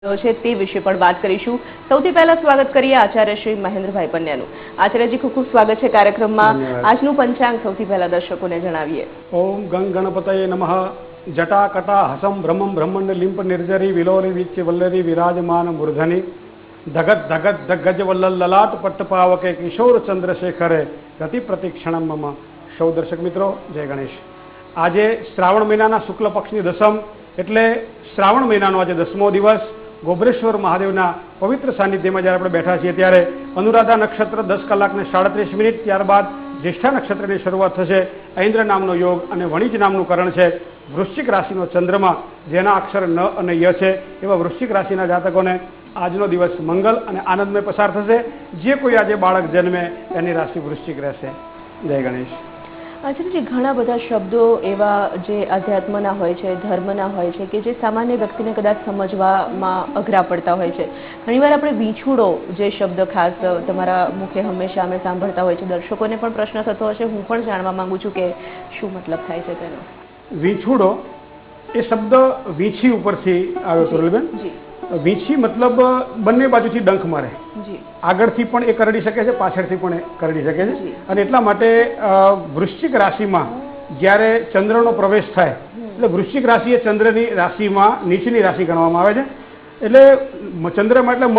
છે તે વિશે પણ વાત કરીશું। સૌથી પહેલા સ્વાગત કરીએ આચાર્ય શ્રી મહેન્દ્રભાઈ પંડ્યાનું। આચાર્યજી ખૂબ ખૂબ સ્વાગત છે કાર્યક્રમમાં। આજનું પંચાંગ સૌથી પહેલા દર્શકોને જણાવીએ। ઓમ ગંગ ગણપતયે નમઃ। જટા કટા હસમ બ્રહ્મમ બ્રહ્મંડ લિંપ નિર્જરી વિલોરી વિચ્ય વલ્લરી વિરાજમાન મૂર્ધની ધગત ધગત ધગજ વલ્લલ લલાટ પટ્ટપાવકે કિશોર ચંદ્રશેખરે ગતિ પ્રતિક્ષણમ મમ। સૌ દર્શક મિત્રો જય ગણેશ। આજે શ્રાવણ મહિનાના શુક્લ પક્ષની દસમ એટલે શ્રાવણ મહિનાનો આજે 10મો દિવસ। ગોબ્રેશ્વર મહાદેવના પવિત્ર સાનિધ્યમાં જ્યારે આપણે બેઠા છીએ ત્યારે અનુરાધા નક્ષત્ર 10 કલાકને 37 ત્યારબાદ જ્યેષ્ઠા નક્ષત્રની શરૂઆત થશે। ઐન્દ્ર નામનો યોગ અને વણિજ નામનું કરણ છે। વૃશ્ચિક રાશિનો ચંદ્રમા જેના અક્ષર ન અને ય છે એવા વૃશ્ચિક રાશિના જાતકોને આજનો દિવસ મંગલ અને આનંદમય પસાર થશે। જે કોઈ આજે બાળક જન્મે એની રાશિ વૃશ્ચિક રહેશે। જય ગણેશ। આચાર્યજી ઘણા બધા શબ્દો એવા જે અધ્યાત્મના હોય છે, ધર્મના હોય છે કે જે સામાન્ય વ્યક્તિને કદાચ સમજવામાં અઘરા પડતા હોય છે। ઘણીવાર આપણે વિછોડો જે શબ્દ ખાસ તમારા મુખે હંમેશા અમે સાંભળતા હોય છે, દર્શકોને પણ પ્રશ્ન થતો હશે, હું પણ જાણવા માંગુ છું કે શું મતલબ થાય છે તેનો। વિછોડો એ શબ્દ વીછી ઉપરથી આવ્યો હતો રલબેન। વીછી મતલબ બંને બાજુથી ડંખ મારે, આગળથી પણ એ કરડી શકે છે, પાછળથી પણ એ કરડી શકે છે। અને એટલા માટે વૃશ્ચિક રાશિમાં જ્યારે ચંદ્રનો પ્રવેશ થાય એટલે વૃશ્ચિક રાશિ એ ચંદ્રની રાશિમાં નીચેની રાશિ ગણવામાં આવે છે। એટલે ચંદ્રમાં એટલે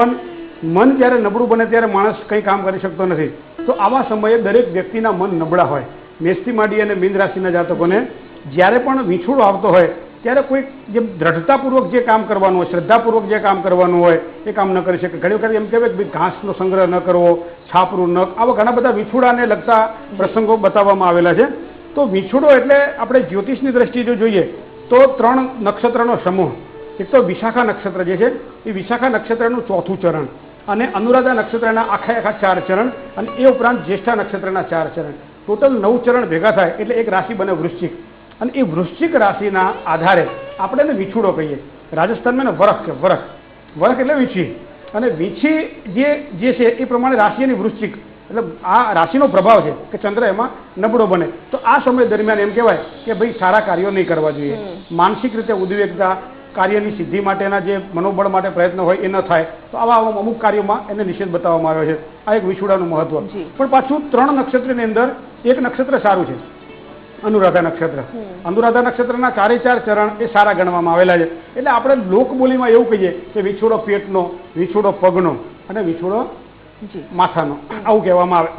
મન જ્યારે નબળું બને ત્યારે માણસ કંઈ કામ કરી શકતો નથી। તો આવા સમયે દરેક વ્યક્તિના મન નબળા હોય। મેષથી માંડી અને મીન રાશિના જાતકોને જ્યારે પણ વિછોડો આવતો હોય ત્યારે કોઈ જે દ્રઢતાપૂર્વક જે કામ કરવાનું હોય, શ્રદ્ધાપૂર્વક જે કામ કરવાનું હોય એ કામ ન કરી શકે। ઘણી વખત એમ કહેવાય કે ઘાસનો સંગ્રહ ન કરવો, છાપરું ન, આવા ઘણા બધા વિછોડાને લગતા પ્રસંગો બતાવવામાં આવેલા છે। તો વિછોડો એટલે આપણે જ્યોતિષની દ્રષ્ટિએ જો જોઈએ તો 3 નક્ષત્રનો સમૂહ। એક તો વિશાખા નક્ષત્ર જે છે એ વિશાખા નક્ષત્રનું 4થું ચરણ અને અનુરાધા નક્ષત્રના આખા 4 ચરણ અને એ ઉપરાંત જ્યેષ્ઠા નક્ષત્રના 4 ચરણ, ટોટલ 9 ચરણ ભેગા થાય એટલે એક રાશિ બને વૃશ્ચિક। અને એ વૃશ્ચિક રાશિના આધારે આપણે એને વિછોડો કહીએ। રાજસ્થાનમાં એને વરખ કે વરખ એટલે વીછી। અને વીછી જે છે એ પ્રમાણે રાશિની વૃશ્ચિક એટલે આ રાશિનો પ્રભાવ છે કે ચંદ્ર એમાં નબળો બને। તો આ સમય દરમિયાન એમ કહેવાય કે ભાઈ સારા કાર્યો નહીં કરવા જોઈએ, માનસિક રીતે ઉદ્વેગતા, કાર્યની સિદ્ધિ માટેના જે મનોબળ માટે પ્રયત્ન હોય એ ન થાય। તો આવા અમુક કાર્યોમાં એને નિષેધ બતાવવામાં આવ્યો છે। આ એક વિછોડાનું મહત્વ। પણ પાછું 3 નક્ષત્રની અંદર એક નક્ષત્ર સારું છે, અનુરાધા નક્ષત્ર। અનુરાધા નક્ષત્રના 4 ચરણ એ સારા ગણવામાં આવેલા છે। એટલે આપણે લોકબોલીમાં એવું કહીએ કે વિછોડો પેટનો, વિછોડો પગનો અને વિછોડો માથાનો, આવું કહેવામાં આવે।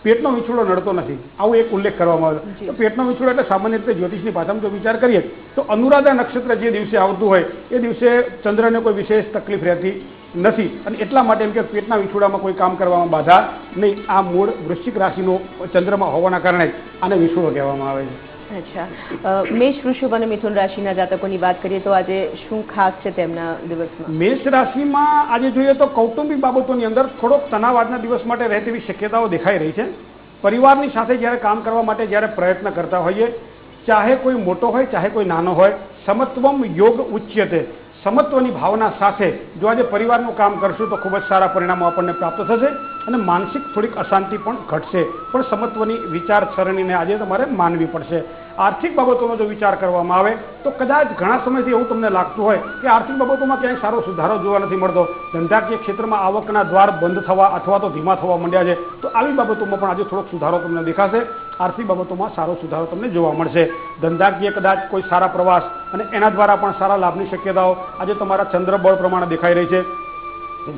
પેટનો વિછોડો નડતો નથી, આવું એક ઉલ્લેખ કરવામાં આવે। તો પેટનો વિછોડો એટલે સામાન્ય રીતે જ્યોતિષની ભાષામાં જો વિચાર કરીએ તો અનુરાધા નક્ષત્ર જે દિવસે આવતું હોય એ દિવસે ચંદ્રને કોઈ વિશેષ તકલીફ રહેતી નથી। અને એટલા માટે એમ કે પેટના વિછોડામાં કોઈ કામ કરવામાં બાધા નહીં। આ મૂળ વૃશ્ચિક રાશિનો ચંદ્રમાં હોવાના કારણે આને વિછોડો કહેવામાં આવે છે। અચ્છા, મેષ, વૃષભ અને મિથુન રાશિના જાતકોની વાત કરીએ તો આજે શું ખાસ છે તેમના દિવસમાં? મેષ રાશિમાં આજે જોઈએ તો કૌટુંબિક બાબતોની અંદર થોડોક તણાવ આજના દિવસ માટે રહે તેવી શક્યતાઓ દેખાઈ રહી છે। પરિવારની સાથે જ્યારે કામ કરવા માટે જ્યારે પ્રયત્ન કરતા હોઈએ, ચાહે કોઈ મોટો હોય ચાહે કોઈ નાનો હોય, સમત્વમ યોગ ઉચ્યતે, સમત્વની ભાવના સાથે જો આજે પરિવારનું કામ કરશું તો ખૂબ જ સારા પરિણામો આપણને પ્રાપ્ત થશે અને માનસિક થોડીક અશાંતિ પણ ઘટશે। પણ સમત્વની વિચારસરણીને આજે તમારે માનવી પડશે। આર્થિક બાબતોનો જો વિચાર કરવામાં આવે તો કદાચ ઘણા સમયથી એવું તમને લાગતું હોય કે આર્થિક બાબતોમાં ક્યાંય સારો સુધારો જોવા નથી મળતો, ધંધાકીય ક્ષેત્રમાં આવકના દ્વાર બંધ થવા અથવા તો ધીમા થવા માંડ્યા છે, તો આવી બાબતોમાં પણ આજે થોડોક સુધારો તમને દેખાશે। આર્થિક બાબતોમાં સારો સુધારો તમને જોવા મળશે। ધંધાકીય કદાચ કોઈ સારા પ્રવાસ અને એના દ્વારા પણ સારા લાભની શક્યતાઓ આજે તમારા ચંદ્રબળ પ્રમાણે દેખાઈ રહી છે।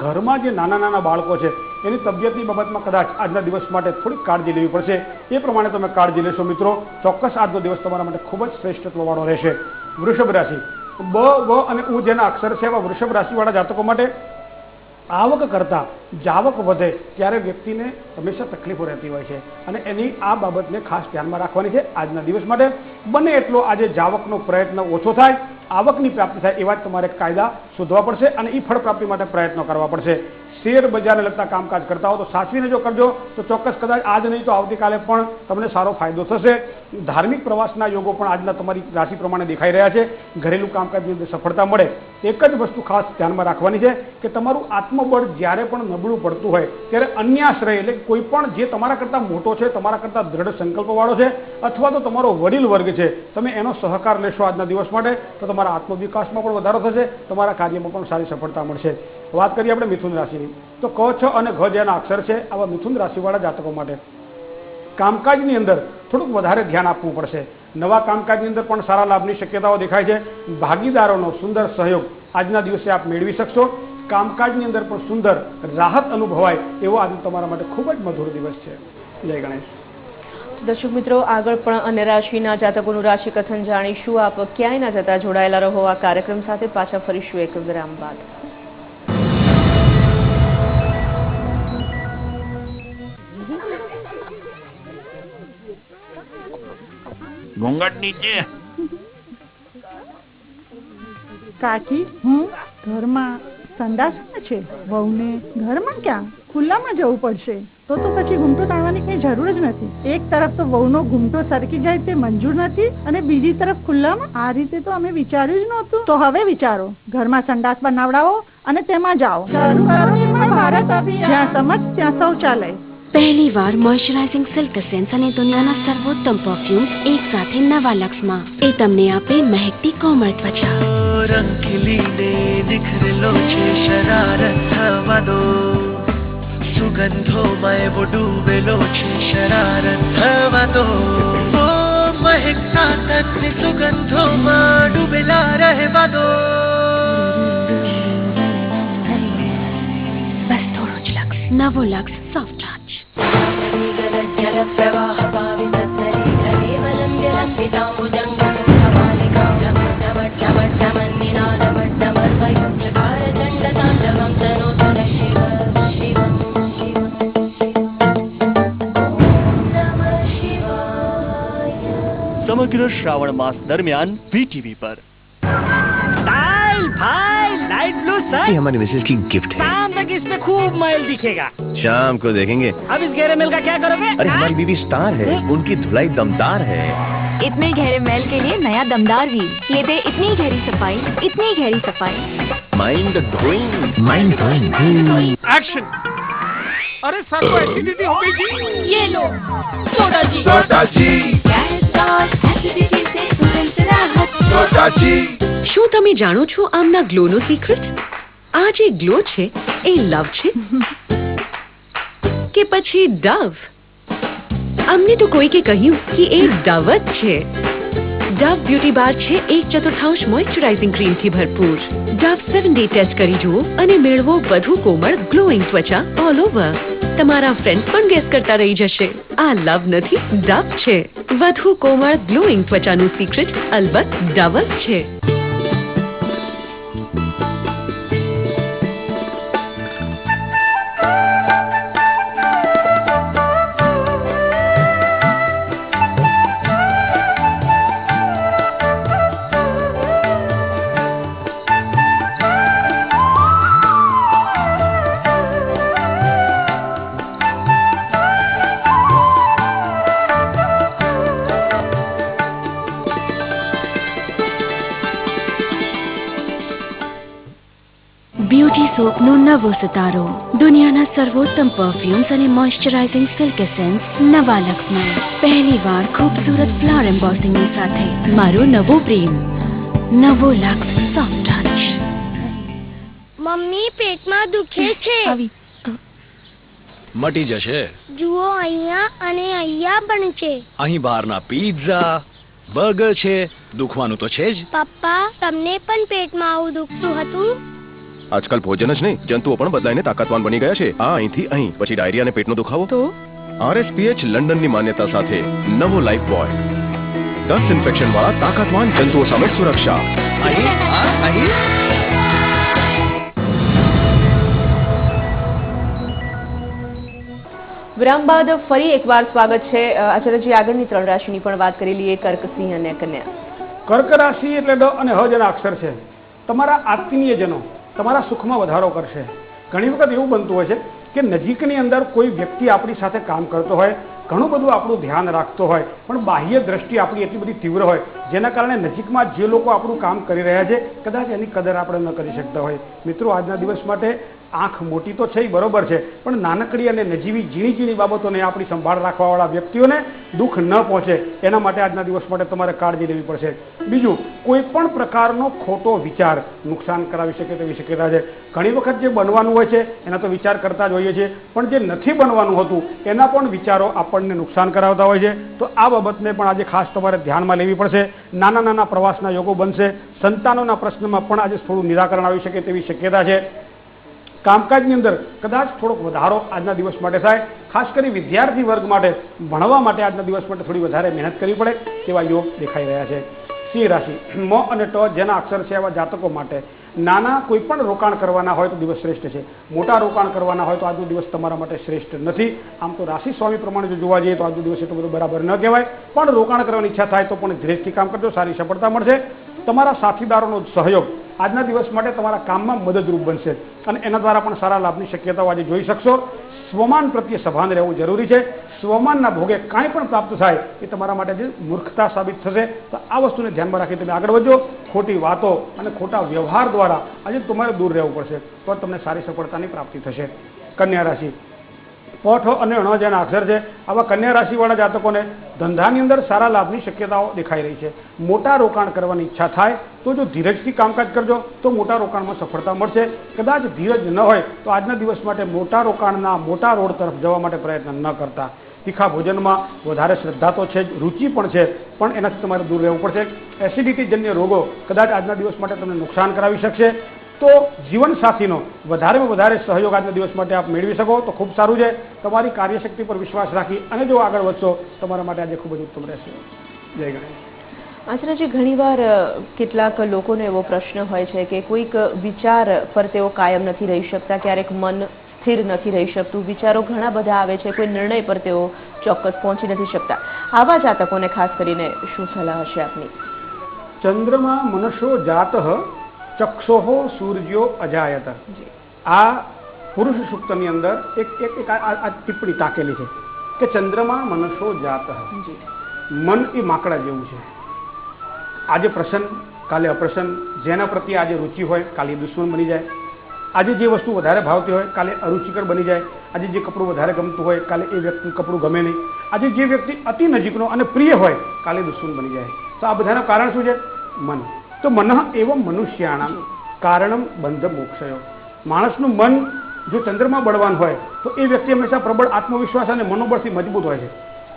ઘરમાં જે નાના બાળકો છે એની તબિયતની બાબતમાં કદાચ આજના દિવસ માટે થોડીક કાળજી લેવી પડશે। એ પ્રમાણે તમે કાળજી લેશો મિત્રો, ચોક્કસ આજનો દિવસ તમારા માટે ખૂબ જ શ્રેષ્ઠત્વવાળો રહેશે। વૃષભ રાશિ, બ વ અને ઉ જેના અક્ષર છે એવા વૃષભ રાશિવાળા જાતકો માટે આવક કરતાં જાવક વધે ત્યારે વ્યક્તિને હંમેશા તકલીફો રહેતી હોય છે અને એની આ બાબતને ખાસ ધ્યાનમાં રાખવાની છે। આજના દિવસ માટે બને એટલો આજે જાવકનો પ્રયત્ન ઓછો થાય, આવકની પ્રાપ્તિ થાય એવા જ તમારે કાયદા શોધવા પડશે અને એ ફળ પ્રાપ્તિ માટે પ્રયત્નો કરવા પડશે। શેર બજારને લગતા કામકાજ કરતા હો તો સાચવીને જો કરજો તો ચોક્કસ કદાચ આજ નહીં તો આવતીકાલે પણ તમને સારો ફાયદો થશે। ધાર્મિક પ્રવાસના યોગો પણ આજના તમારી રાશિ પ્રમાણે દેખાઈ રહ્યા છે। ઘરેલું કામકાજની અંદર સફળતા મળે। એક જ વસ્તુ ખાસ ધ્યાનમાં રાખવાની છે કે તમારું આત્મબળ જ્યારે પણ નબળું પડતું હોય ત્યારે અન્યાશ્રય એટલે કોઈ પણ જે તમારા કરતાં મોટો છે, તમારા કરતાં દ્રઢ સંકલ્પવાળો છે અથવા તો તમારો વડીલ વર્ગ છે, તમે એનો સહકાર લેશો આજના દિવસ માટે તો તમારા આત્મવિકાસમાં પણ વધારો થશે, તમારા કાર્યમાં પણ સારી સફળતા મળશે. વાત કરીએ આપણે મિથુન રાશિની, તો ક, છ અને ઘ જેના અક્ષર છે આવા મિથુન રાશિવાળા જાતકો માટે કામકાજની અંદર થોડુંક વધારે ધ્યાન આપવું પડશે. નવા કામકાજની અંદર પણ સારા લાભની શક્યતાઓ દેખાય છે. ભાગીદારોનો સુંદર સહયોગ આજના દિવસે આપ મેળવી શકશો. કામકાજની અંદર પણ સુંદર રાહત અનુભવાય એવો આજે તમારા માટે ખૂબ જ મધુર દિવસ છે. જય ગણેશ. દર્શક મિત્રો, આગળ પણ અન્ય રાશિના જાતકોનું રાશિ કથન જાણીશું. આપ ક્યાંય ના જતા જોડાયેલા રહો આ કાર્યક્રમ સાથે. પાછા ફરીશું એક વિરામ બાદ. ઘોંઘાટ નીચે. કાકી, હું ઘરમાં સંડાસ છે, વહુને ઘરમાં ક્યાં ખુલ્લામાં જવું પડશે. તો પછી ઘૂમટો તાણવાની કઈ જરૂર જ નથી. એક તરફ તો વહુનો ઘૂમટો સરકી જાય તે મંજૂર નથી અને બીજી તરફ ખુલ્લામાં. આ રીતે તો અમે વિચાર્યું જ નહોતું. તો હવે વિચારો, ઘરમાં સંડાસ બનાવડાવો અને તેમાં જાઓ. જ્યાં સમજ ત્યાં શૌચાલય. પહેલી વાર મોઇશ્ચરાઇઝિંગ સિલ્ક એસેન્સ અને દુનિયાના સર્વોત્તમ પરફ્યુમ્સ એક સાથે નવા લક્સમાં. એ તમને આપે મહેકતી કોમળ ત્વચા. રંગીલીને નિખરેલો છે શરારત થવા દો. સુગંધોમાં એવો ડૂબેલો છે શરારત થવા દો. મહેકતા તકની સુગંધોમાં ડૂબેલા રહેવા દો. બસ થોડું જ લક્સ. નવો લક્સ સોફ્ટ ટચ. સમગ્ર શ્રાવણ માસ દરમિયાન વીટીવી પર ये हमारी मिसेज की गिफ्ट है. शाम तक इस पे खूब मैल दिखेगा. शाम को देखेंगे. अब इस गहरे मैल का क्या करोगे? अरे हमारी बीवी स्टार है, उनकी धुलाई दमदार है. इतने गहरे मैल के लिए नया दमदार व्हील. ये दे इतनी गहरी सफाई, इतनी गहरी सफाई. Mind going. Mind going. Action. अरे सर को एसिडिटी हो गई थी. ये लो सोडा जी. सोडा जी. एसिडिटी से तुरंत राहत. सोडा जी. શું તમે જાણો છો આમના ગ્લોનો સિક્રેટ? આ જે ગ્લો છે એ લવ છે કે પછી ડવ? અમને તો કોઈકે કહ્યું કે એ ડવ જ છે. ડવ બ્યુટી બાર છે 1/4 મોઇશ્ચરાઇઝિંગ ક્રીમથી ભરપૂર. ડવ 7 ડે ટેસ્ટ કરી જુઓ અને મેળવો વધુ કોમળ ગ્લોઈંગ ત્વચા ઓલ ઓવર. તમારા ફ્રેન્ડ્સ પણ ગેસ કરતા રહી જશે. આ લવ નથી, ડવ છે. વધુ કોમળ ગ્લોઈંગ ત્વચાનું સિક્રેટ અલબત્ત ડવ જ છે. બ્યુટી સોપનો નવો સિતારો. દુનિયાના સર્વોત્તમ પરફ્યુમ્સ અને મોઇશ્ચરાઇઝિંગ સિલ્ક એસેન્સ નવા લક્સમાં. પહેલી વાર ખૂબસૂરત ફ્લાવર એમ્બોસિંગની સાથે. મારો નવો પ્રેમ. નવો લક્સ સોફ્ટ ટચ. મમ્મી, પેટમાં દુખે છે. મટી જશે. જુઓ, અહીંયા અને અહીંયા પણ છે. અહીં બહારના પીઝા, બર્ગર છે. દુખવાનું તો છે જ. પપ્પા, તમને પણ પેટમાં આવું દુખતું હતું? આજકાલ ભોજન જ નહીં, જંતુઓ પણ બદલાઈને તાકાતવાન બની ગયા છે. આ અહીંથી અહીં, પછી ડાયરિયા અને પેટનો દુખાવો. તો RSPH લંડનની માન્યતા સાથે નવો લાઈફ બોય. 10 ઇન્ફેક્શન વાળા તાકાતવાન જંતુઓ સામે સુરક્ષા. વિરામ બાદ ફરી એકવાર સ્વાગત છે. આચાર્યજી, આગળની 3 રાશિની પણ વાત કરી લઈએ. કર્ક, સિંહ અને કન્યા. કર્ક રાશિ એટલે ડ અને હ જેના અક્ષર છે. તમારા આત્મીયજનો તમારા સુખમાં વધારો કરશે. ઘણી વખત એવું બનતું હોય છે કે નજીકની અંદર કોઈ વ્યક્તિ આપણી સાથે કામ કરતો હોય, ઘણું બધું આપણું ધ્યાન રાખતો હોય, પણ બાહ્ય દ્રષ્ટિ આપણી એટલી બધી તીવ્ર હોય જેના કારણે નજીકમાં જે લોકો આપણું કામ કરી રહ્યા છે કદાચ એની કદર આપણે ન કરી શકતા હોય. મિત્રો, આજના દિવસ માટે આંખ મોટી તો છે એ બરોબર છે, પણ નાનકડી અને નજીવી ઝીણી બાબતોને આપણી સંભાળ રાખવાવાળા વ્યક્તિઓને દુઃખ ન પહોંચે એના માટે આજના દિવસ માટે તમારે કાળજી લેવી પડશે. બીજું, કોઈ પણ પ્રકારનો ખોટો વિચાર નુકસાન કરાવી શકે તેવી શક્યતા છે. ઘણી વખત જે બનવાનું હોય છે એના તો વિચાર કરતા જ હોઈએ છીએ, પણ જે નથી બનવાનું હતું એના પણ વિચારો આપણને નુકસાન કરાવતા હોય છે. તો આ બાબતને પણ આજે ખાસ તમારે ધ્યાનમાં લેવી પડશે. નાના પ્રવાસના યોગો બનશે. સંતાનોના પ્રશ્નમાં પણ આજે થોડું નિરાકરણ આવી શકે તેવી શક્યતા છે. કામકાજની અંદર કદાચ થોડોક વધારો આજના દિવસ માટે થાય. ખાસ કરી વિદ્યાર્થી વર્ગ માટે ભણવા માટે આજના દિવસ માટે થોડી વધારે મહેનત કરવી પડે તેવા યોગ દેખાઈ રહ્યા છે. સિંહ રાશિ, મ અને ટ જેના અક્ષર છે એવા જાતકો માટે નાના કોઈ પણ રોકાણ કરવાના હોય તો દિવસ શ્રેષ્ઠ છે. મોટા રોકાણ કરવાના હોય તો આજનો દિવસ તમારા માટે શ્રેષ્ઠ નથી. આમ તો રાશિ સ્વામી પ્રમાણે જો જોવા જઈએ તો આજનો દિવસ એટલો બધો બરાબર ન કહેવાય, પણ રોકાણ કરવાની ઈચ્છા થાય તો પણ ધીરેજથી કામ કરજો, સારી સફળતા મળશે. તમારા સાથીદારોનો સહયોગ આજના દિવસ માટે તમારા કામમાં મદદરૂપ બનશે અને એના દ્વારા પણ સારા લાભની શક્યતાઓ આજે જોઈ શકશો. સ્વમાન પ્રત્યે સભાન રહેવું જરૂરી છે. સ્વમાનના ભોગે કાંઈ પણ પ્રાપ્ત થાય એ તમારા માટે જે મૂર્ખતા સાબિત થશે. તો આ વસ્તુને ધ્યાનમાં રાખી તમે આગળ વધજો. ખોટી વાતો અને ખોટા વ્યવહાર દ્વારા આજે તમારે દૂર રહેવું પડશે, તો તમને સારી સફળતાની પ્રાપ્તિ થશે. કન્યા રાશિ, પઠ અને ણ જેના અક્ષર છે આવા કન્યા રાશિવાળા જાતકોને ધંધાની અંદર સારા લાભની શક્યતાઓ દેખાઈ રહી છે. મોટા રોકાણ કરવાની ઈચ્છા થાય તો જો ધીરજથી કામકાજ કરજો તો મોટા રોકાણમાં સફળતા મળશે. કદાચ ધીરજ ન હોય તો આજના દિવસ માટે મોટા રોકાણના મોટા રોડ તરફ જવા માટે પ્રયત્ન ન કરતા. તીખા ભોજનમાં વધારે શ્રદ્ધા તો છે જ, રુચિ પણ છે, પણ એનાથી તમારે દૂર રહેવું પડશે. એસિડિટી જન્ય રોગો કદાચ આજના દિવસ માટે તમને નુકસાન કરાવી શકશે. તો જીવનસાથીનો વધારેમાં વધારે સહયોગ આજના દિવસ માટે આપ મેળવી શકો તો ખૂબ સારું છે. તમારી કાર્યશક્તિ પર વિશ્વાસ રાખી અને જો આગળ વધશો તમારા માટે આજે ખૂબ જ ઉત્તમ રહેશે. જય ગણેશ. આચાર્યજી, ઘણીવાર કેટલાક લોકોનો એવો પ્રશ્ન હોય છે કે કોઈક વિચાર પર તેઓ કાયમ નથી રહી શકતા, ક્યારેક મન સ્થિર નથી રહી શકતું, વિચારો ઘણા બધા આવે છે, કોઈ નિર્ણય પર તેઓ ચોક્કસ પહોંચી નથી શકતા. આવા જાતકોને ખાસ કરીને શું સલાહ હશે આપની? ચંદ્રમાં મનુષ્યો જાતઃ ચક્ષોહો સૂર્યો અજાયત. આ પુરુષ સૂક્તની અંદર એક ટિપ્પણી તાકેલી છે કે ચંદ્રમાં મનુષ્યો જાતઃ. મન એ માકડા જેવું છે. આજે પ્રસન્ન કાલે અપ્રસન્ન, જેના પ્રત્યે આજે રુચિ હોય કાલે દુશ્મન બની જાય. આજે જે વસ્તુ વધારે ભાવતી હોય કાલે અરુચિકર બની જાય. આજે જે કપડું વધારે ગમતું હોય કાલે એ વ્યક્તિ કપડું ગમે નહીં. આજે જે વ્યક્તિ અતિ નજીકનો અને પ્રિય હોય કાલે દુશ્મન બની જાય. તો આ બધાનું કારણ શું છે? મન. તો મન એવં મનુષ્યાણામ કારણમ બંધ મોક્ષયો. માણસનું મન જો ચંદ્રમાં બળવાન હોય તો એ વ્યક્તિ હંમેશા પ્રબળ આત્મવિશ્વાસ અને મનોબળથી મજબૂત હોય છે.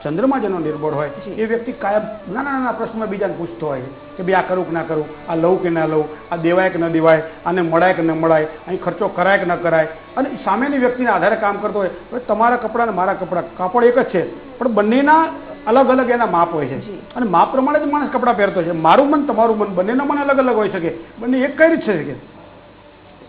ચંદ્રમાં જેનો નિર્બળ હોય એ વ્યક્તિ કાયમ નાના પ્રશ્નમાં બીજાને પૂછતો હોય છે કે ભાઈ આ કરું કે ના કરું, આ લઉં કે ના લઉં, આ દેવાય કે ન દેવાય, આને મળાય કે ન મળાય, અહીં ખર્ચો કરાય કે ન કરાય. અને સામેની વ્યક્તિના આધારે કામ કરતો હોય. હવે તમારા કપડાં અને મારા કપડાં, કાપડ એક જ છે પણ બંનેના અલગ અલગ એના માપ હોય છે અને માપ પ્રમાણે જ માણસ કપડાં પહેરતો છે. મારું મન તમારું મન બંનેના મન અલગ અલગ હોઈ શકે, બંને એક કઈ રીતે છે.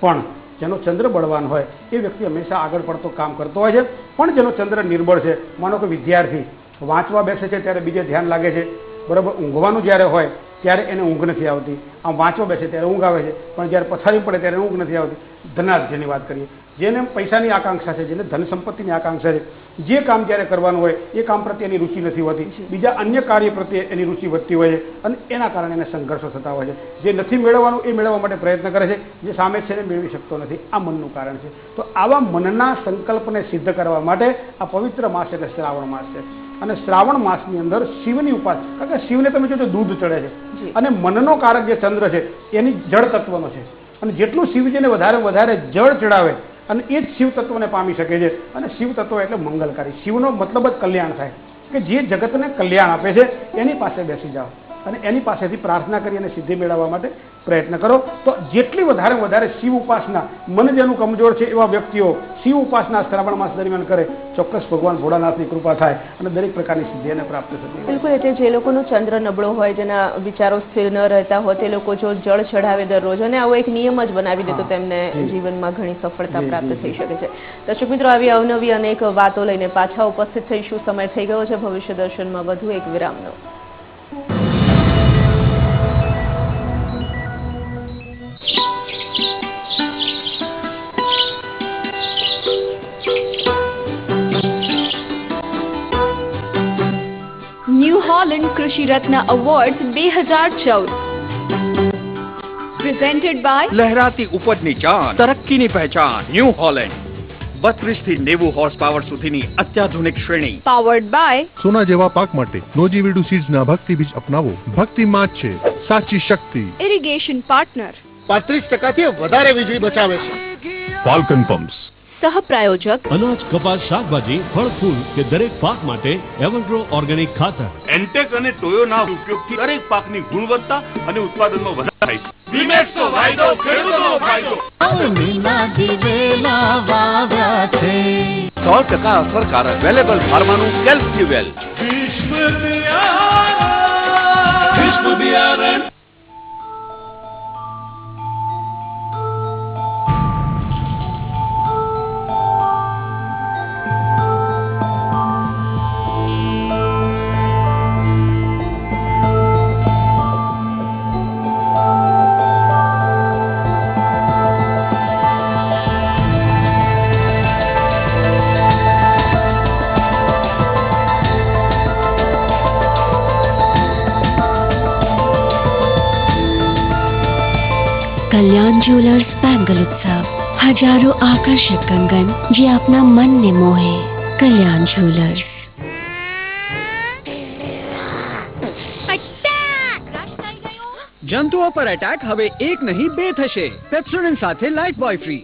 પણ જેનો ચંદ્ર બળવાન હોય એ વ્યક્તિ હંમેશા આગળ પડતો કામ કરતો હોય છે. પણ જેનો ચંદ્ર નિર્બળ છે, માનો કે વિદ્યાર્થી વાંચવા બેસે છે ત્યારે બીજે ધ્યાન લાગે છે, બરાબર, ઊંઘવાનું જ્યારે હોય ત્યારે એને ઊંઘ નથી આવતી. આમ વાંચવા બેસે ત્યારે ઊંઘ આવે છે, પણ જ્યારે પથારી પડે ત્યારે ઊંઘ નથી આવતી. ધનાર્થ જેની વાત કરીએ, જેને પૈસાની આકાંક્ષા છે, જેને ધન સંપત્તિની આકાંક્ષા છે, જે કામ જ્યારે કરવાનું હોય એ કામ પ્રત્યે એની રુચિ નથી હોતી, બીજા અન્ય કાર્ય પ્રત્યે એની રુચિ વધતી હોય છે અને એના કારણે એને સંઘર્ષો થતા હોય છે. જે નથી મેળવવાનું એ મેળવવા માટે પ્રયત્ન કરે છે, જે સામે છે એને મેળવી શકતો નથી. આ મનનું કારણ છે. તો આવા મનના સંકલ્પને સિદ્ધ કરવા માટે આ પવિત્ર માસ એટલે શ્રાવણ માસ છે. અને શ્રાવણ માસની અંદર શિવની ઉપાસના, કારણ કે શિવને તમે જોજો દૂધ ચડે છે અને મનનો કારક જે ચંદ્ર છે એની જળ તત્વનો છે. અને જેટલું શિવજીને વધારે જળ ચડાવે અને એ જ શિવ તત્વને પામી શકે છે. અને શિવ તત્વ એટલે મંગલકારી. શિવનો મતલબ જ કલ્યાણ થાય, કે જે જગતને કલ્યાણ આપે છે એની પાસે બેસી જાઓ અને એની પાસેથી પ્રાર્થના કરી અને સિદ્ધિ મેળવવા માટે પ્રયત્ન કરો. તો જેટલી વધારે શિવ ઉપાસના, મન જેનું કમજોર છે એવા વ્યક્તિઓ શિવ ઉપાસના શ્રાવણ માસ દરમિયાન કરે, ચોક્કસ ભગવાન ભોળાનાથની કૃપા થાય અને દરેક પ્રકારની સિદ્ધિ એને પ્રાપ્ત થતી. બિલકુલ. એટલે જે લોકોનો ચંદ્ર નબળો હોય, જેના વિચારો સ્થિર ન રહેતા હોય, તે લોકો જો જળ ચઢાવે દરરોજ અને આવો એક નિયમ જ બનાવી દે તો તેમને જીવનમાં ઘણી સફળતા પ્રાપ્ત થઈ શકે છે. દર્શક મિત્રો, આવી અવનવી અનેક વાતો લઈને પાછા ઉપસ્થિત થઈશું. સમય થઈ ગયો છે ભવિષ્ય દર્શનમાં વધુ એક વિરામનો. ન્યૂ હોલેન્ડ કૃષિ રત્ન એવોર્ડ 2014 प्रेजेंटेड बाय લહેરાતી ઉપજની જાન, તરક્કીની પહેચાન, ન્યૂ હોલેન્ડ 32 થી 90 હોર્સ પાવર સુધીની અત્યાધુનિક શ્રેણી. पावर्ड बाय સોના જેવા પાક માટે નોજીવીડુ સીડ્સના ભક્તિ બીજ અપનાવો. ભક્તિ માં જ છે સાચી શક્તિ. इरिगेशन पार्टनर 35% થી વધારે વીજળી બચાવે છે. Falcone pumps. सह प्रायोजक અનાજ, કપાસ, શાકભાજી, ફળ, ફૂલ કે દરેક પાક માટે એવરગ્રો ઓર્ગેનિક ખાતર. એન્ટેક અને ટોયોના ઉપયોગથી દરેક પાકની ગુણવત્તા અને ઉત્પાદનમાં વધારો થાય છે. વીમેક્સનો વાયદો ખેડૂતોનો ફાયદો. 100% અસરકારક અવેલેબલ ફાર્માનું કેલ્સી વેલ. कल्याण ज्वेलर्स बैंगल उत्सव हजारों आकर्षक कंगन जे अपना मन ने मोहे. कल्याण ज्वेलर्स. જંતુઓ પર એટેક હવે એક નહીં 2 થશે. પેપ્સોડેન્ટ સાથે લાઈફ બોય ફ્રી.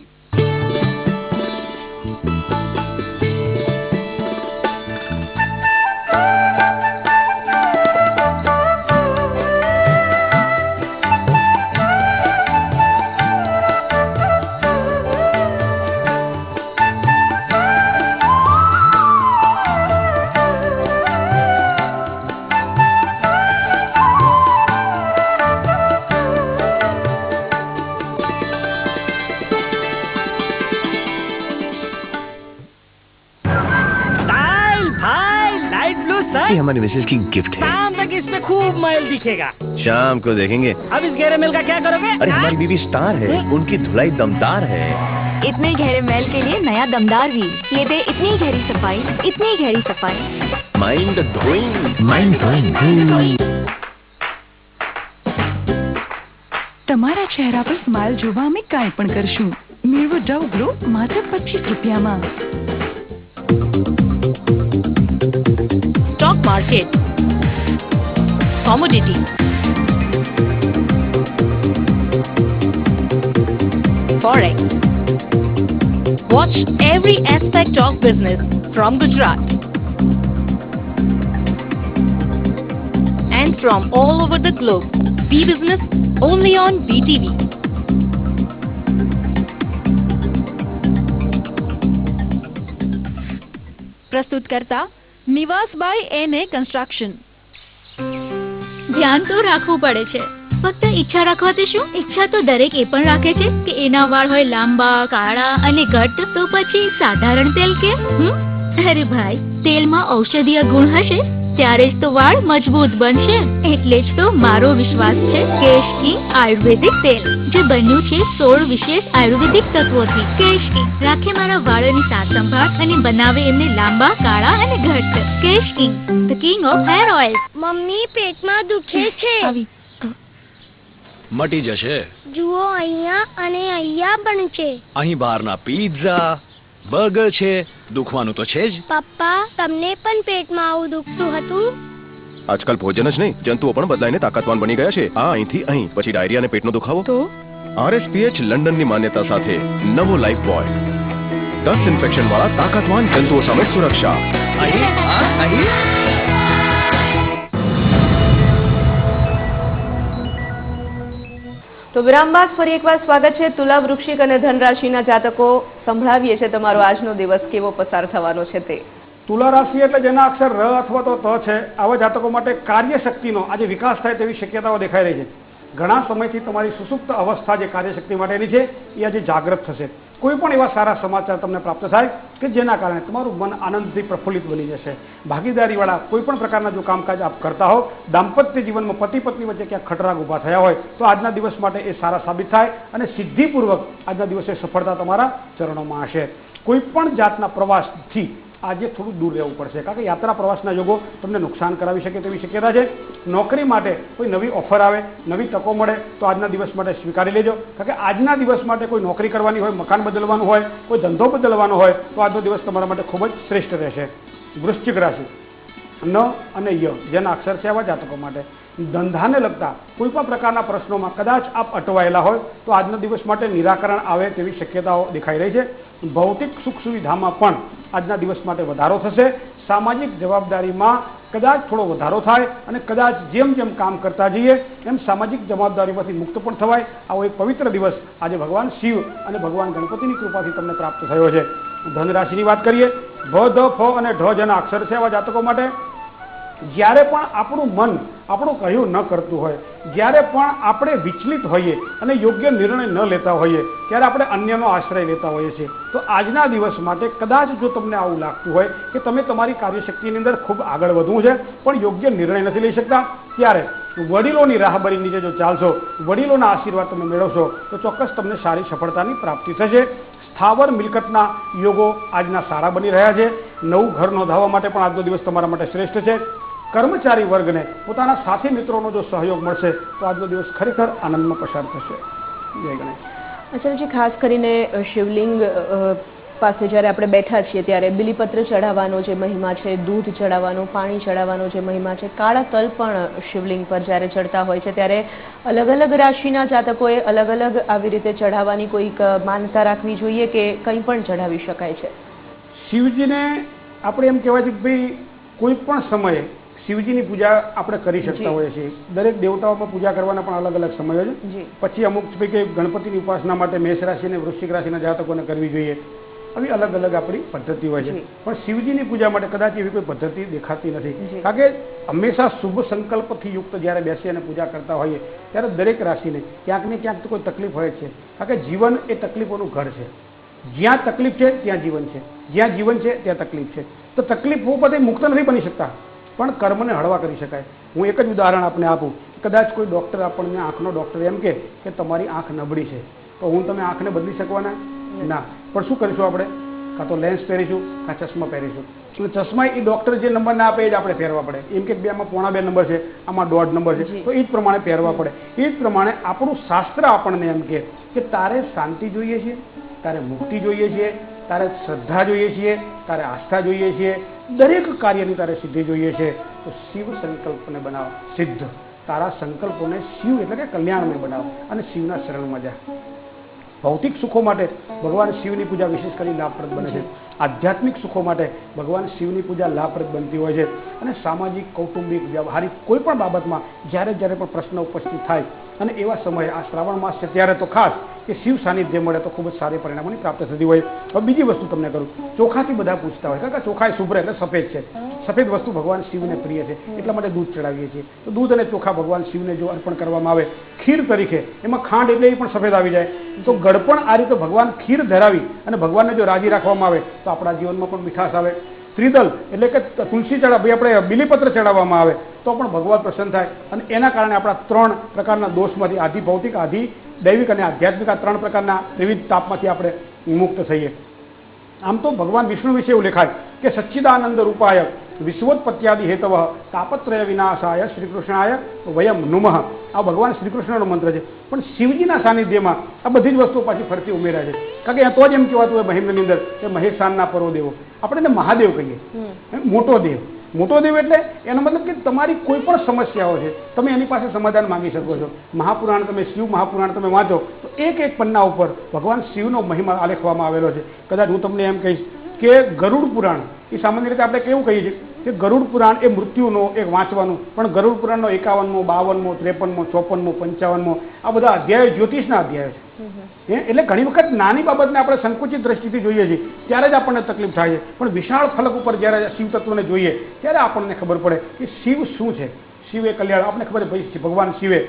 ये हमारी मिसेज की गिफ्ट है. शाम तक इसमें खूब मैल दिखेगा. शाम को देखेंगे. अब इस गहरे मैल का क्या करोगे? अरे हमारी बीवी स्टार है, उनकी धुलाई दमदार है. इतने गहरे मैल के लिए नया दमदार व्हील. ये दे इतनी गहरी सफाई, इतनी गहरी सफाई. Mind blowing, mind blowing. તમારા ચહેરા પર સ્માઇલ જોવા અમે કાંઈ પણ કરશું. મેળવો ડવ ગ્લો માત્ર 25 રૂપિયામાં. Stock market, commodity, forex. Watch every aspect of business from Gujarat and from all over the globe. Be business only on BTV. प्रस्तुत करता નિવાસ બાય એને કન્સ્ટ્રક્શન. ધ્યાન તો રાખવું પડે છે. ફક્ત ઈચ્છા રાખવાથી શું? ઈચ્છા તો દરેક એ પણ રાખે છે કે એના વાળ હોય લાંબા, કાળા અને ઘટ્ટ. તો પછી સાધારણ તેલ કે? અરે ભાઈ, તેલમાં ઔષધીય ગુણ હશે ત્યારે જ તો વાળ મજબૂત બનશે. એટલે જ તો મારો વિશ્વાસ છે કેશ કિંગ આયુર્વેદિક તેલ, જે બન્યું છે 16 વિશેષ આયુર્વેદિક તત્વોથી. કેશ કિંગ રાખે મારા વાળની સાર સંભાળ અને બનાવે એમને લાંબા, કાળા અને ઘટ્ટ. Kesh King, the king of hair oil. મમ્મી પેટમાં દુખે છે. મટી જશે. જુઓ અહીંયા અને અહીંયા પણ છે. અહીં બહારના પીઝા, બર્ગર છે. દુખવાનું તો છે જ. પપ્પા, તમને પણ પેટમાં આવું દુખતું હતું? આજકાલ ભોજન જ નહીં, જંતુઓ પણ બદલાઈને તાકાતવાન બની ગયા છે. આ અહીંથી અહીં, પછી ડાયરિયા અને પેટનો દુખાવો. તો RSPH લંડનની માન્યતા સાથે નવો લાઈફ બોય. 10 ઇન્ફેક્શન વાળા તાકાતવાન જંતુઓ સામે સુરક્ષા. અહીં અહીં તો વિરામ બાદ ફરી એકવાર સ્વાગત છે. તુલા, વૃશ્ચિક અને ધન રાશિના જાતકો, સંભળાવીએ છે તમારો આજનો દિવસ કેવો પસાર થવાનો છે તે. તુલા રાશિ એટલે જેના અક્ષર ર અથવા તો ત છે, આવા જાતકો માટે કાર્યશક્તિનો આજે વિકાસ થાય તેવી શક્યતાઓ દેખાઈ રહી છે. ઘણા સમયથી તમારી સુસુપ્ત અવસ્થા જે કાર્યશક્તિ માટેની છે એ આજે જાગૃત થશે. કોઈ પણ એવા સારા સમાચાર તમને પ્રાપ્ત થાય કે જેના કારણે તમારું મન આનંદથી પ્રફુલ્લિત બની જશે. ભાગીદારીવાળા કોઈ પણ પ્રકારના જો કામકાજ આપ કરતા હો, દાંપત્ય જીવનમાં પતિ પત્ની વચ્ચે ક્યાંક ખટરાગ ઊભા થયા હોય તો આજના દિવસ માટે એ સારા સાબિત થાય અને સિદ્ધિપૂર્વક આજના દિવસે સફળતા તમારા ચરણોમાં હશે. કોઈ પણ જાતના પ્રવાસથી આજે થોડું દૂર રહેવું પડશે, કારણ કે યાત્રા પ્રવાસના યોગો તમને નુકસાન કરાવી શકે તેવી શક્યતા છે. નોકરી માટે કોઈ નવી ઓફર આવે, નવી તકો મળે તો આજના દિવસ માટે સ્વીકારી લેજો, કારણ કે આજના દિવસ માટે કોઈ નોકરી કરવાની હોય, મકાન બદલવાનું હોય, કોઈ ધંધો બદલવાનો હોય તો આજનો દિવસ તમારા માટે ખૂબ જ શ્રેષ્ઠ રહેશે. વૃશ્ચિક રાશિ ન અને ય જેના અક્ષર છે આવા જાતકો માટે ધંધાને લગતા કોઈ પણ પ્રકારના પ્રશ્નોમાં કદાચ આપ અટવાયેલા હોય તો આજના દિવસ માટે નિરાકરણ આવે તેવી શક્યતાઓ દેખાઈ રહી છે. ભૌતિક સુખ સુવિધામાં પણ આજના દિવસ માટે વધારો થશે. સામાજિક જવાબદારીમાં કદાચ થોડો વધારો થાય અને કદાચ જેમ જેમ કામ કરતા જઈએ એમ સામાજિક જવાબદારીમાંથી મુક્ત પણ થવાય. આવો એક પવિત્ર દિવસ આજે ભગવાન શિવ અને ભગવાન ગણપતિની કૃપાથી તમને પ્રાપ્ત થયો છે. ધન રાશિની વાત કરીએ. ભ, ધ, ફ અને ઢ જેના અક્ષર છે આવા જાતકો માટે જ્યારે પણ આપણું મન આપણું કહ્યું ન કરતું હોય, જ્યારે પણ આપણે વિચલિત હોઈએ અને યોગ્ય નિર્ણય ન લેતા હોઈએ ત્યારે આપણે અન્યનો આશ્રય લેતા હોઈએ છીએ. તો આજના દિવસ માટે કદાચ જો તમને આવું લાગતું હોય કે તમે તમારી કાર્યશક્તિની અંદર ખૂબ આગળ વધવું છે પણ યોગ્ય નિર્ણય નથી લઈ શકતા, ત્યારે વડીલોની રાહબરી નીચે જો ચાલશો, વડીલોના આશીર્વાદ તમે મેળવશો તો ચોક્કસ તમને સારી સફળતાની પ્રાપ્તિ થશે. સ્થાવર મિલકતના યોગો આજના સારા બની રહ્યા છે. નવું ઘર નોંધાવવા માટે પણ આજનો દિવસ તમારા માટે શ્રેષ્ઠ છે. કર્મચારી વર્ગને પોતાના સાથી મિત્રોનો જો સહયોગ મળશે તો આજનો દિવસ ખરેખર આનંદમાં પસાર થશે. જય ગણેશ. આચાર્યજી, ખાસ કરીને શિવલિંગ પાસે જ્યારે આપણે બેઠા છીએ ત્યારે બિલીપત્ર ચઢાવવાનો જે મહિમા છે, દૂધ ચડાવવાનો, પાણી ચડાવવાનો જે મહિમા છે, કાળા તલ પણ શિવલિંગ પર જ્યારે ચડતા હોય છે ત્યારે અલગ અલગ રાશિના જાતકોએ અલગ અલગ આવી રીતે ચઢાવવાની કોઈક માનતા રાખવી જોઈએ કે કંઈ પણ ચઢાવી શકાય છે? શિવજીને આપણે એમ કહેવાય છે કે ભાઈ કોઈ પણ સમયે શિવજીની પૂજા આપણે કરી શકતા હોઈએ છીએ. દરેક દેવતાઓ પર પૂજા કરવાના પણ અલગ અલગ સમયો છે. પછી અમુક કે ગણપતિની ઉપાસના માટે મેષ રાશિ અને વૃશ્ચિક રાશિના જાતકોને કરવી જોઈએ. આવી અલગ અલગ આપણી પદ્ધતિ હોય છે. પણ શિવજીની પૂજા માટે કદાચ એવી કોઈ પદ્ધતિ દેખાતી નથી, કારણ કે હંમેશા શુભ સંકલ્પથી યુક્ત જ્યારે બેસી અને પૂજા કરતા હોઈએ ત્યારે દરેક રાશિને ક્યાંક ને ક્યાંક તો કોઈ તકલીફ હોય છે, કારણ કે જીવન એ તકલીફોનું ઘર છે. જ્યાં તકલીફ છે ત્યાં જીવન છે, જ્યાં જીવન છે ત્યાં તકલીફ છે. તો તકલીફો બધી મુક્ત નથી બની શકતા પણ કર્મને હળવા કરી શકાય. હું એક જ ઉદાહરણ આપને આપું. કદાચ કોઈ ડૉક્ટર આપણને આંખનો ડૉક્ટર એમ કે તમારી આંખ નબળી છે તો હું તમે આંખને બદલી શકવાના ના, પણ શું કરીશું આપણે? કાં તો લેન્સ પહેરીશું કાં ચશ્મા પહેરીશું. એટલે ચશ્મા એ ડૉક્ટર જે નંબર ના આપે એ જ આપણે પહેરવા પડે. એમ કે આમાં 2.5 નંબર છે, આમાં 1.5 નંબર છે, તો એ જ પ્રમાણે પહેરવા પડે. એ જ પ્રમાણે આપણું શાસ્ત્ર આપણને એમ કે તારે શાંતિ જોઈએ છે, તારે મુક્તિ જોઈએ છે, તારે શ્રદ્ધા જોઈએ છીએ, તારે આસ્થા જોઈએ છીએ, દરેક કાર્યની તારે સિદ્ધિ જોઈએ છે તો શિવ સંકલ્પને બનાવ સિદ્ધ. તારા સંકલ્પોને શિવ એટલે કે કલ્યાણમય બનાવ અને શિવના શરણમાં જા. ભૌતિક સુખો માટે ભગવાન શિવની પૂજા વિશેષ કરી લાભપ્રદ બને છે. આધ્યાત્મિક સુખો માટે ભગવાન શિવની પૂજા લાભપ્રદ બનતી હોય છે. અને સામાજિક, કૌટુંબિક, વ્યવહારિક કોઈ પણ બાબતમાં જ્યારે પણ પ્રશ્ન ઉપસ્થિત થાય અને એવા સમયે આ શ્રાવણ માસ છે ત્યારે તો ખાસ કે શિવ સાનિધ્ય મળે તો ખૂબ જ સારી પરિણામોની પ્રાપ્ત થતી હોય. હવે બીજી વસ્તુ તમને કરું, ચોખાથી બધા પૂછતા હોય, કારણ કે ચોખા એ શુભ્ર એટલે સફેદ છે. સફેદ વસ્તુ ભગવાન શિવને પ્રિય છે એટલા માટે દૂધ ચડાવીએ છીએ. તો દૂધ અને ચોખા ભગવાન શિવને જો અર્પણ કરવામાં આવે ખીર તરીકે, એમાં ખાંડ એટલે એ પણ સફેદ આવી જાય, તો ગળપણ આ રીતે ભગવાન ખીર ધરાવી અને ભગવાનને જો રાજી રાખવામાં આવે તો આપણા જીવનમાં પણ મીઠાશ આવે. ત્રિદલ એટલે કે તુલસી ચડાવી, આપણે બિલીપત્ર ચડાવવામાં આવે તો પણ ભગવાન પ્રસન્ન થાય અને એના કારણે આપણા 3 પ્રકારના દોષમાંથી, આધિ ભૌતિક, આધિ દૈવિક અને આધ્યાત્મિક, આ 3 પ્રકારના વિવિધ તાપમાંથી આપણે મુક્ત થઈએ. આમ તો ભગવાન વિષ્ણુ વિશે એવું લખાય કે સચ્ચિદાનંદ રૂપાય વિશ્વોત્પત્યાદિ હેતવ તાપત્રય વિનાશાય શ્રી કૃષ્ણાય વયમ નુમઃ. આ ભગવાન શ્રી કૃષ્ણનો મંત્ર છે. પણ શિવજીના સાનિધ્યમાં આ બધી જ વસ્તુઓ પાછી ફરતી ઉમેરાય છે, કારણ કે તો જ એમ કહેવાતું હોય મહિમ્નની અંદર કે મહેશાનના પરો દેવો. આપણે એને મહાદેવ કહીએ, મોટો દેવ. મોટો દેવ એટલે એનો મતલબ કે તમારી કોઈ પણ સમસ્યાઓ છે તમે એની પાસે સમાધાન માંગી શકો છો. મહાપુરાણ તમે શિવ મહાપુરાણ તમે વાંચો તો એક પન્ના ઉપર ભગવાન શિવનો મહિમા આલેખવામાં આવેલો છે. કદાચ હું તમને એમ કહીશ કે ગરુડ પુરાણ એ સામાન્ય રીતે આપણે કેવું કહીએ છીએ કે ગરુડ પુરાણ એ મૃત્યુનો એક વાંચવાનું, પણ ગરુડ પુરાણનો 51મો, 52મો, 53મો, 54મો, 55મો આ બધા અધ્યાયો જ્યોતિષના અધ્યાયો છે. એટલે ઘણી વખત નાની બાબતને આપણે સંકુચિત દ્રષ્ટિથી જોઈએ છીએ ત્યારે જ આપણને તકલીફ થાય છે, પણ વિશાળ ફલક ઉપર જ્યારે શિવ તત્વને જોઈએ ત્યારે આપણને ખબર પડે કે શિવ શું છે. શિવ એ કલ્યાણ. આપણને ખબર છે ભાઈ ભગવાન શિવે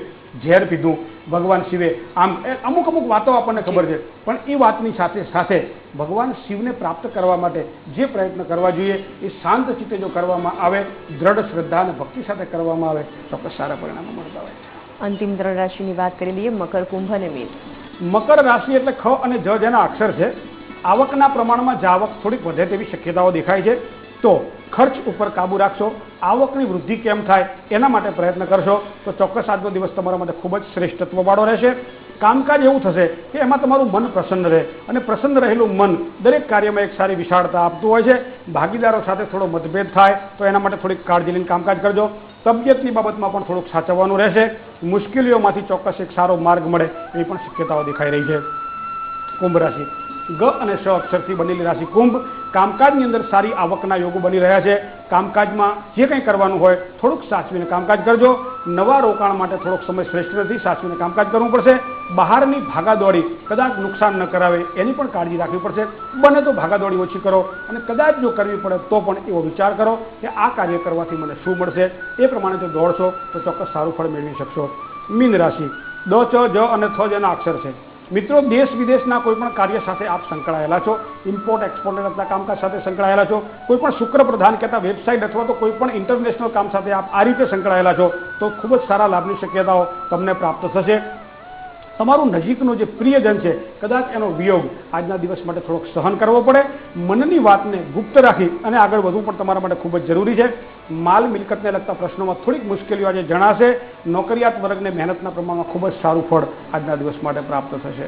ઝેર પીધું, ભગવાન શિવે આમ અમુક વાતો આપણને ખબર છે, પણ એ વાતની સાથે સાથે ભગવાન શિવને પ્રાપ્ત કરવા માટે જે પ્રયત્ન કરવા જોઈએ એ શાંત ચિત્તે જો કરવામાં આવે, દ્રઢ શ્રદ્ધા અને ભક્તિ સાથે કરવામાં આવે ચોક્કસ સારા પરિણામો મળતા હોય. અંતિમ 3 રાશિની વાત કરી લઈએ, મકર, કુંભ અને મીન. મકર રાશિ એટલે ખ અને જ જેના અક્ષર છે આવકના પ્રમાણમાં જાવક થોડીક વધે તેવી શક્યતાઓ દેખાય છે. તો ખર્ચ ઉપર કાબુ રાખશો, આવકની વૃદ્ધિ કેમ થાય એના માટે પ્રયત્ન કરશો તો ચોક્કસ આજનો દિવસ તમારા માટે ખૂબ જ શ્રેષ્ઠત્વવાળો રહેશે. કામકાજ એવું થશે કે એમાં તમારું મન પ્રસન્ન રહે અને પ્રસન્ન રહેલું મન દરેક કાર્યમાં એક સારી વિશાળતા આપતું હોય છે. ભાગીદારો સાથે થોડો મતભેદ થાય તો એના માટે થોડીક કાળજી લઈને કામકાજ કરજો. તબિયતની બાબતમાં પણ થોડુંક સાચવવાનું રહેશે. મુશ્કેલીઓમાંથી ચોક્કસ એક સારો માર્ગ મળે એવી પણ શક્યતાઓ દેખાઈ રહી છે. કુંભ રાશિ, ગ અને શ અક્ષરથી બનેલી રાશિ કુંભ. કામકાજની અંદર સારી આવકના યોગો બની રહ્યા છે. કામકાજમાં જે કંઈ કરવાનું હોય થોડુંક સાચવીને કામકાજ કરજો. નવા રોકાણ માટે થોડોક સમય શ્રેષ્ઠ નથી, સાચવીને કામકાજ કરવું પડશે. બહારની ભાગાદોડી કદાચ નુકસાન ન કરાવે એની પણ કાળજી રાખવી પડશે. બને તો ભાગાદોડી ઓછી કરો અને કદાચ જો કરવી પડે તો પણ એવો વિચાર કરો કે આ કાર્ય કરવાથી મને શું મળશે. એ પ્રમાણે જો દોડશો તો ચોક્કસ સારું ફળ મેળવી શકશો. મીન રાશિ, દ, ચ, જ અને થ જેના અક્ષર છે. મિત્રો, દેશ વિદેશના કોઈ પણ કાર્ય સાથે આપ સંકળાયેલા છો, ઇમ્પોર્ટ એક્સપોર્ટ લગતા કામકાજ સાથે સંકળાયેલા છો, કોઈ પણ શુક્ર પ્રધાન કહેતા વેબસાઇટ અથવા તો કોઈ પણ ઇન્ટરનેશનલ કામ સાથે આપ આ રીતે સંકળાયેલા છો તો ખૂબ જ સારા લાભની શક્યતાઓ તમને પ્રાપ્ત થશે. તમારું નજીકનો જે પ્રિયજન છે કદાચ એનો વિયોગ આજના દિવસ માટે થોડોક સહન કરવો પડે. મનની વાતને ગુપ્ત રાખી અને આગળ વધવું પણ તમારા માટે ખૂબ જ જરૂરી છે. માલ મિલકતને લગતા પ્રશ્નોમાં થોડીક મુશ્કેલીઓ આજે જણાશે. નોકરિયાત વર્ગને મહેનતના પ્રમાણમાં ખૂબ જ સારું ફળ આજના દિવસ માટે પ્રાપ્ત થશે.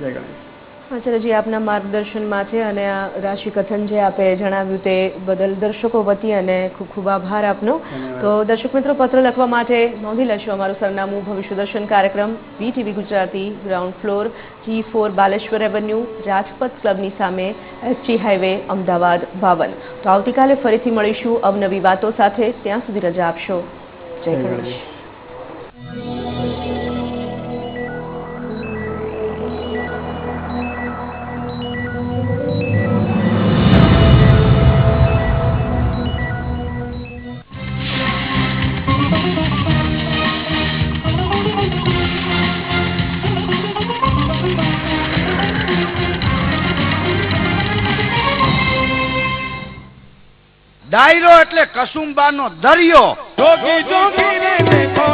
જય ગણેશ. આચાર્યજી, આપના માર્ગદર્શનમાં છે અને આ રાશિ કથન જે આપે જણાવ્યું તે બદલ દર્શકો વતી અને ખૂબ ખૂબ આભાર આપનો. તો દર્શક મિત્રો, પત્ર લખવા માટે નોંધી લેશો અમારું સરનામું: ભવિષ્ય દર્શન કાર્યક્રમ, VTV Gujarati, ground floor, G4, Baleshwar avenue, Rajpath ક્લબની સામે, SG હાઈવે, અમદાવાદ 52. તો આવતીકાલે ફરીથી મળીશું અવનવી વાતો સાથે. ત્યાં સુધી રજા આપશો. જય ગણેશ. ડાયરો એટલે કસુંબાનો દરિયો. જોગી જોગીને દેખો